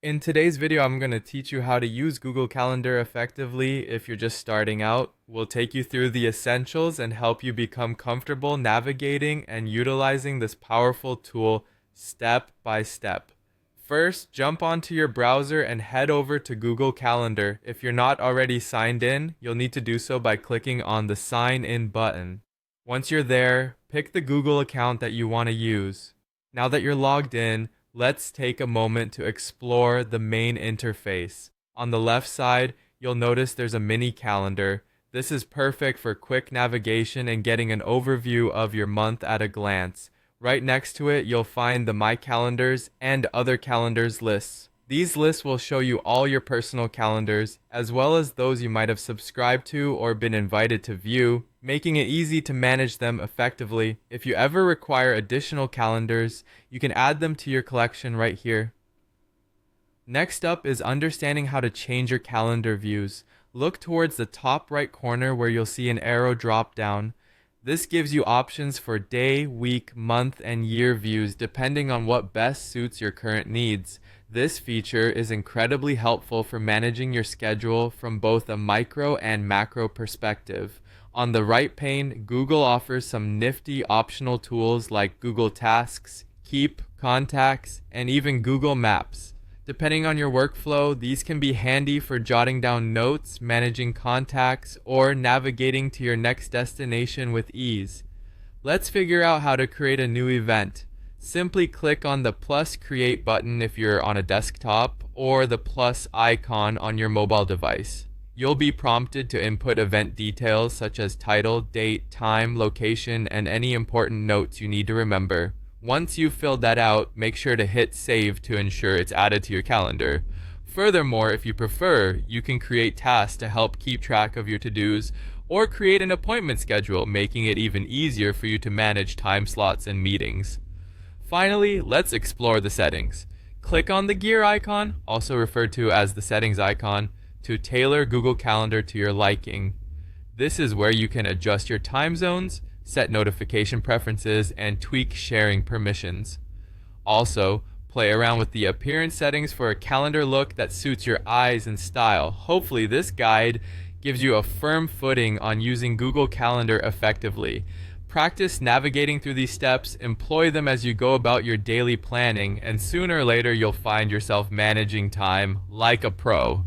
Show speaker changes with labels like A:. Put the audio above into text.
A: In today's video, I'm going to teach you how to use Google Calendar effectively if you're just starting out. We'll take you through the essentials and help you become comfortable navigating and utilizing this powerful tool step by step. First, jump onto your browser and head over to Google Calendar. If you're not already signed in, you'll need to do so by clicking on the Sign In button. Once you're there, pick the Google account that you want to use. Now that you're logged in, let's take a moment to explore the main interface. On the left side, you'll notice there's a mini calendar. This is perfect for quick navigation and getting an overview of your month at a glance. Right next to it, you'll find the My Calendars and Other Calendars lists. These lists will show you all your personal calendars, as well as those you might have subscribed to or been invited to view, making it easy to manage them effectively. If you ever require additional calendars, you can add them to your collection right here. Next up is understanding how to change your calendar views. Look towards the top right corner where you'll see an arrow drop down. This gives you options for day, week, month, and year views depending on what best suits your current needs. This feature is incredibly helpful for managing your schedule from both a micro and macro perspective. On the right pane, Google offers some nifty optional tools like Google Tasks, Keep, Contacts, and even Google Maps. Depending on your workflow, these can be handy for jotting down notes, managing contacts, or navigating to your next destination with ease. Let's figure out how to create a new event. Simply click on the plus create button if you're on a desktop, or the plus icon on your mobile device. You'll be prompted to input event details such as title, date, time, location, and any important notes you need to remember. Once you've filled that out, make sure to hit save to ensure it's added to your calendar. Furthermore, if you prefer, you can create tasks to help keep track of your to-dos or create an appointment schedule, making it even easier for you to manage time slots and meetings. Finally, let's explore the settings. Click on the gear icon, also referred to as the settings icon, to tailor Google Calendar to your liking. This is where you can adjust your time zones, set notification preferences, and tweak sharing permissions. Also, play around with the appearance settings for a calendar look that suits your eyes and style. Hopefully, this guide gives you a firm footing on using Google Calendar effectively. Practice navigating through these steps, employ them as you go about your daily planning, and sooner or later you'll find yourself managing time like a pro.